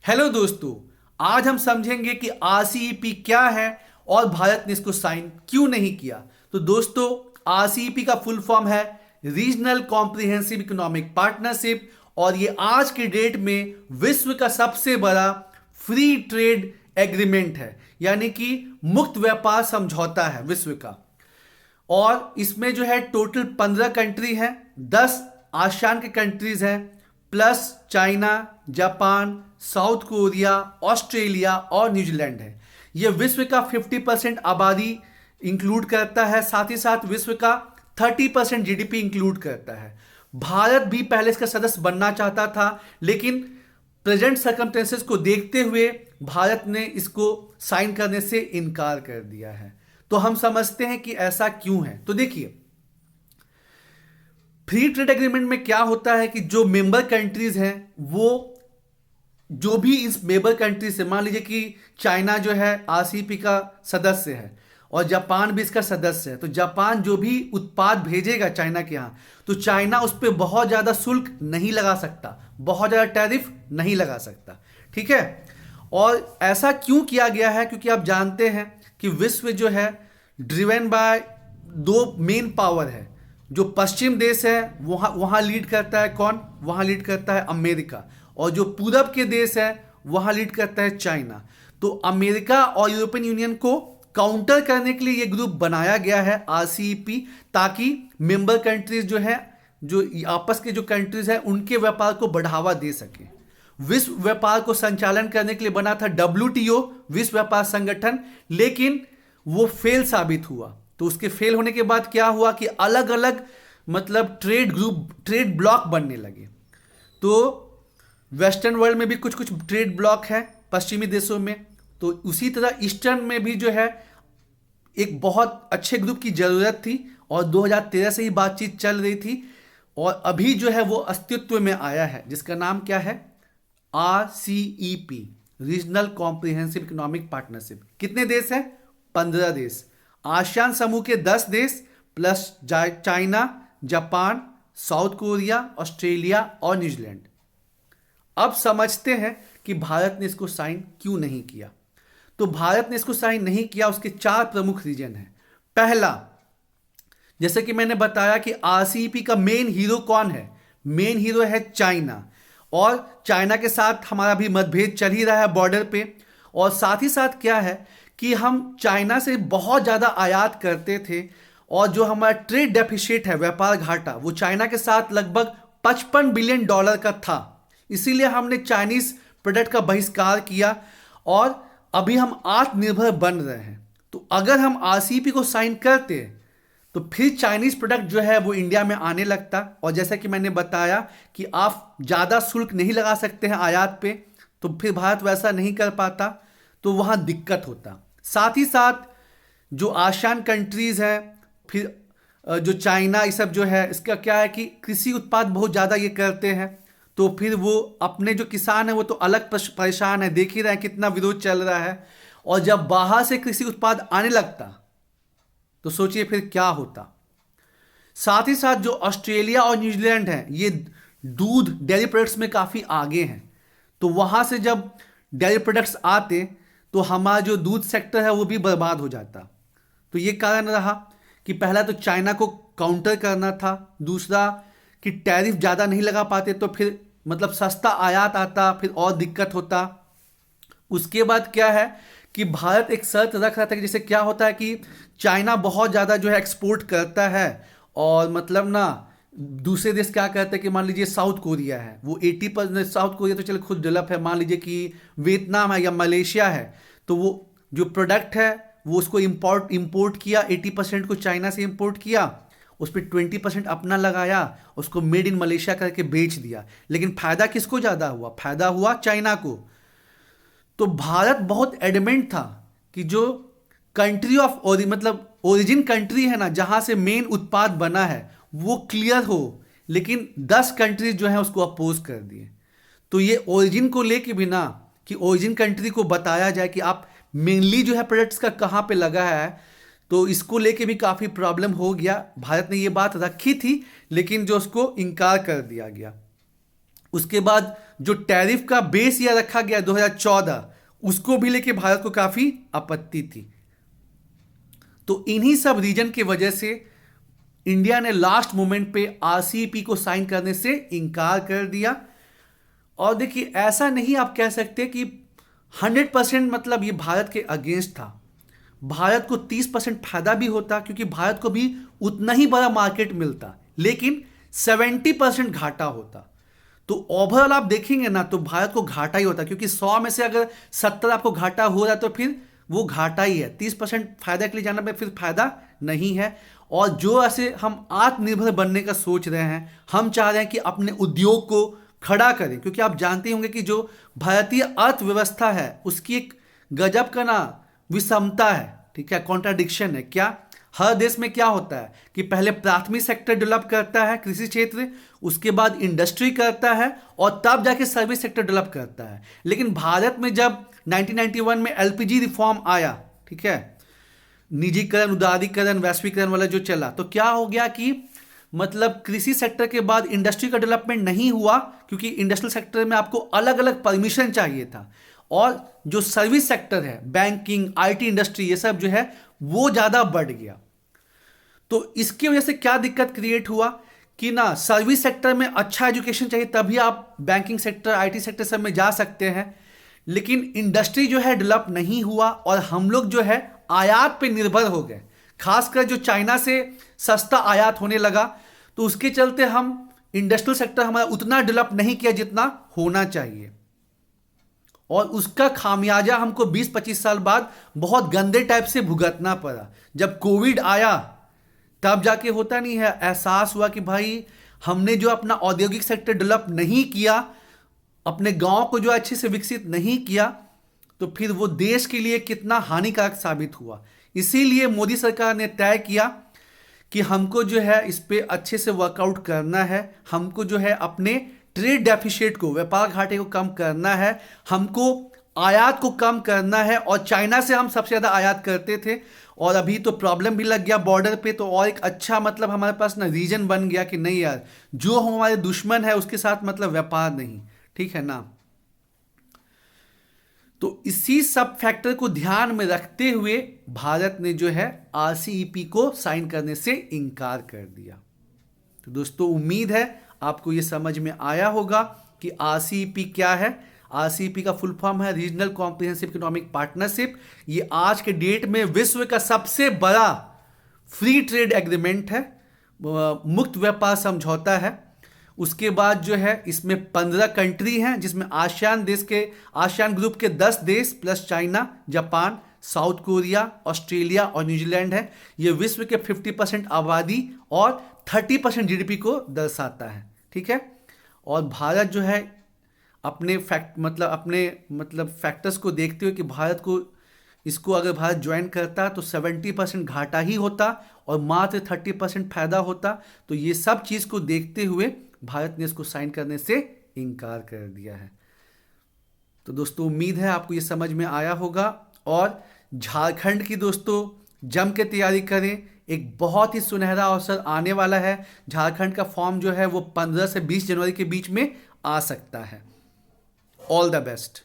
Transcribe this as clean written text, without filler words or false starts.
Hello दोस्तों। आज हम समझेंगे कि आरसीईपी क्या है और भारत ने इसको साइन क्यों नहीं किया। तो दोस्तों, आरसीईपी का फुल फॉर्म है रीजनल कॉम्प्रिहेंसिव इकोनॉमिक पार्टनरशिप और ये आज के डेट में विश्व का सबसे बड़ा फ्री ट्रेड एग्रीमेंट है, यानी कि मुक्त व्यापार समझौता है विश्व का। और इसमें जो है टोटल 15 कंट्री है, 10 आसियान के कंट्रीज हैं, plus China, Japan, south Korea, Australia और न्यूजीलैंड है। यह विश्व का 50% आबादी इंक्लूड करता है, साथ ही साथ विश्व का 30% जीडीपी इंक्लूड करता है। भारत भी पहले इसका सदस्य बनना चाहता था, लेकिन प्रेजेंट सर्कमस्टेंसेस को देखते हुए भारत ने इसको साइन करने से इनकार कर दिया है। तो हम समझते हैं कि ऐसा क्यों है। तो देखिए, फ्री ट्रेड एग्रीमेंट में क्या होता है कि जो मेंबर कंट्रीज हैं वो जो भी इस मेंबर कंट्री से, मान लीजिए कि चाइना जो है आरसीईपी का सदस्य है और जापान भी इसका सदस्य है, तो जापान जो भी उत्पाद भेजेगा चाइना के यहाँ, तो चाइना उस पर बहुत ज़्यादा शुल्क नहीं लगा सकता, बहुत ज़्यादा टैरिफ नहीं लगा सकता। ठीक है। और ऐसा क्यों किया गया है? क्योंकि आप जानते हैं कि विश्व जो है ड्रिवन बाय दो मेन पावर है। जो पश्चिम देश है वहाँ लीड करता है कौन? वहाँ लीड करता है अमेरिका। और जो पूरब के देश है वहाँ लीड करता है चाइना। तो अमेरिका और यूरोपियन यूनियन को काउंटर करने के लिए ये ग्रुप बनाया गया है आरसीईपी, ताकि मेंबर कंट्रीज जो है, जो आपस के जो कंट्रीज हैं, उनके व्यापार को बढ़ावा दे सके। विश्व व्यापार को संचालन करने के लिए बना था डब्ल्यूटीओ, विश्व व्यापार संगठन, लेकिन वो फेल साबित हुआ। तो उसके फेल होने के बाद क्या हुआ कि अलग अलग मतलब ट्रेड ग्रुप, ट्रेड ब्लॉक बनने लगे। तो वेस्टर्न वर्ल्ड में भी कुछ कुछ ट्रेड ब्लॉक है पश्चिमी देशों में, तो उसी तरह ईस्टर्न में भी जो है एक बहुत अच्छे ग्रुप की जरूरत थी और 2013 से ही बातचीत चल रही थी और अभी जो है वो अस्तित्व में आया है, जिसका नाम क्या है? RCEP, regional comprehensive economic partnership. कितने देश हैं? 15 देश। आसियान समूह के 10 देश plus China, Japan, south Korea, Australia और न्यूजीलैंड। अब समझते हैं कि भारत ने इसको साइन क्यों नहीं किया। तो भारत ने इसको साइन नहीं किया, उसके 4 प्रमुख रीजन हैं। पहला, जैसे कि मैंने बताया कि आरसीईपी का मेन हीरो कौन है? मेन हीरो है चाइना, और चाइना के साथ हमारा भी मतभेद चल ही रहा है बॉर्डर पे। और साथ ही साथ क्या है कि हम चाइना से बहुत ज़्यादा आयात करते थे और जो हमारा ट्रेड डेफिसिट है, व्यापार घाटा, वो चाइना के साथ लगभग $55 बिलियन का था। इसीलिए हमने चाइनीज प्रोडक्ट का बहिष्कार किया और अभी हम आत्मनिर्भर बन रहे हैं। तो अगर हम आरसीईपी को साइन करते तो फिर चाइनीज प्रोडक्ट जो है वो इंडिया में आने लगता, और जैसा कि मैंने बताया कि आप ज़्यादा शुल्क नहीं लगा सकते हैं आयात पे, तो फिर भारत वैसा नहीं कर पाता, तो वहाँ दिक्कत होता। साथ ही साथ जो आसियान कंट्रीज हैं, फिर जो चाइना, ये सब जो है, इसका क्या है कि कृषि उत्पाद बहुत ज़्यादा ये करते हैं, तो फिर वो अपने जो किसान हैं वो तो अलग परेशान है। देख ही रहे हैं कितना विरोध चल रहा है। और जब बाहर से कृषि उत्पाद आने लगता तो सोचिए फिर क्या होता। साथ ही साथ जो ऑस्ट्रेलिया और न्यूजीलैंड है, ये दूध, डेयरी प्रोडक्ट्स में काफ़ी आगे हैं, तो वहाँ से जब डेयरी प्रोडक्ट्स आते तो हमारा जो दूध सेक्टर है वो भी बर्बाद हो जाता। तो ये कारण रहा कि पहला तो चाइना को काउंटर करना था, दूसरा कि टैरिफ ज़्यादा नहीं लगा पाते तो फिर मतलब सस्ता आयात आता, फिर और दिक्कत होता। उसके बाद क्या है कि भारत एक शर्त रख रहा था कि जैसे क्या होता है कि चाइना बहुत ज़्यादा जो है एक्सपोर्ट करता है, और मतलब ना दूसरे देश क्या कहते हैं कि मान लीजिए साउथ कोरिया है, वो 80%, साउथ कोरिया तो चलो खुद डेवलप है, मान लीजिए कि वियतनाम है या मलेशिया है, तो वो जो प्रोडक्ट है वो उसको इंपोर्ट किया, 80% को चाइना से इंपोर्ट किया, उस पर 20% अपना लगाया, उसको मेड इन मलेशिया करके बेच दिया। लेकिन फायदा किसको ज़्यादा हुआ? फायदा हुआ चाइना को। तो भारत बहुत एडमेंट था कि जो कंट्री ऑफ मतलब ओरिजिन कंट्री है ना, जहाँ से मेन उत्पाद बना है, वो क्लियर हो, लेकिन 10 कंट्रीज जो है उसको अपोज कर दिए। तो ये ओरिजिन को लेके भी ना, कि ओरिजिन कंट्री को बताया जाए कि आप मेनली जो है प्रोडक्ट्स का कहाँ पे लगा है, तो इसको लेके भी काफ़ी प्रॉब्लम हो गया। भारत ने ये बात रखी थी लेकिन जो उसको इनकार कर दिया गया। उसके बाद जो टैरिफ का बेस ईयर रखा गया 2014, उसको भी लेके भारत को काफी आपत्ति थी। तो इन्हीं सब रीजन की वजह से इंडिया ने लास्ट मोमेंट पे आरसीईपी को साइन करने से इनकार कर दिया। और देखिए, ऐसा नहीं आप कह सकते कि 100% मतलब ये भारत के अगेंस्ट था। भारत को 30% फायदा भी होता, क्योंकि भारत को भी उतना ही बड़ा मार्केट मिलता, लेकिन 70% घाटा होता। तो ओवरऑल आप देखेंगे ना, तो भारत को घाटा ही होता, क्योंकि 100 में से अगर 70 आपको घाटा हो रहा है तो फिर वो घाटा ही है। 30% फायदा के लिए जाना पे फिर फायदा नहीं है। और जो ऐसे हम आत्मनिर्भर बनने का सोच रहे हैं, हम चाह रहे हैं कि अपने उद्योग को खड़ा करें, क्योंकि आप जानते होंगे कि जो भारतीय अर्थव्यवस्था है उसकी एक गजब का ना विषमता है, ठीक है, कॉन्ट्राडिक्शन है। क्या हर देश में क्या होता है कि पहले प्राथमिक सेक्टर डेवलप करता है, कृषि क्षेत्र, उसके बाद इंडस्ट्री करता है, और तब जाके सर्विस सेक्टर डेवलप करता है। लेकिन भारत में जब 1991 में एलपीजी रिफॉर्म आया, ठीक है, निजीकरण, उदारीकरण, वैश्वीकरण वाला जो चला, तो क्या हो गया कि मतलब कृषि सेक्टर के बाद इंडस्ट्री का डेवलपमेंट नहीं हुआ, क्योंकि इंडस्ट्रियल सेक्टर में आपको अलग अलग परमिशन चाहिए था। और जो सर्विस सेक्टर है, बैंकिंग, आईटी इंडस्ट्री, ये सब जो है वो ज़्यादा बढ़ गया। तो इसकी वजह से क्या दिक्कत क्रिएट हुआ कि ना सर्विस सेक्टर में अच्छा एजुकेशन चाहिए, तभी आप बैंकिंग सेक्टर, आईटी सेक्टर सब में जा सकते हैं। लेकिन इंडस्ट्री जो है डेवलप नहीं हुआ, और हम लोग जो है आयात पे निर्भर हो गए। खासकर जो चाइना से सस्ता आयात होने लगा, तो उसके चलते हम इंडस्ट्रियल सेक्टर हमारा उतना डेवलप नहीं किया जितना होना चाहिए। और उसका खामियाजा हमको 20-25 साल बाद बहुत गंदे टाइप से भुगतना पड़ा। जब कोविड आया तब जाके होता नहीं है, एहसास हुआ कि भाई हमने जो अपना औद्योगिक सेक्टर डेवलप नहीं किया, अपने गांव को जो अच्छे से विकसित नहीं किया, तो फिर वो देश के लिए कितना हानिकारक साबित हुआ। इसीलिए मोदी सरकार ने तय किया कि हमको जो है इस पे अच्छे से वर्कआउट करना है, हमको जो है अपने ट्रेड डेफिसिट को, व्यापार घाटे को कम करना है, हमको आयात को कम करना है। और चाइना से हम सबसे ज़्यादा आयात करते थे, और अभी तो प्रॉब्लम भी लग गया बॉर्डर पे, तो और एक अच्छा मतलब हमारे पास ना रीजन बन गया कि नहीं यार, जो हमारे दुश्मन है उसके साथ मतलब व्यापार नहीं, ठीक है ना। तो इसी सब फैक्टर को ध्यान में रखते हुए भारत ने जो है आरसीईपी को साइन करने से इनकार कर दिया। तो दोस्तों, उम्मीद है आपको ये समझ में आया होगा कि आरसीईपी क्या है। आरसीईपी का फुल फॉर्म है रीजनल कॉम्प्रिहेंसिव इकोनॉमिक पार्टनरशिप। ये आज के डेट में विश्व का सबसे बड़ा फ्री ट्रेड एग्रीमेंट है, मुक्त व्यापार समझौता है। उसके बाद जो है इसमें 15 कंट्री हैं, जिसमें आसियान ग्रुप के 10 देश plus China, Japan, south Korea, Australia और न्यूजीलैंड है। ये विश्व के 50% आबादी और 30% जीडीपी को दर्शाता है, ठीक है। और भारत जो है अपने फैक्टर्स को देखते हुए कि भारत को इसको अगर भारत ज्वाइन करता तो 70% घाटा ही होता और मात्र 30% फायदा होता। तो ये सब चीज़ को देखते हुए भारत ने इसको साइन करने से इनकार कर दिया है। तो दोस्तों, उम्मीद है आपको ये समझ में आया होगा। और झारखंड की दोस्तों जम के तैयारी करें, एक बहुत ही सुनहरा अवसर आने वाला है। झारखंड का फॉर्म जो है वो 15 से 20 जनवरी के बीच में आ सकता है। All the best.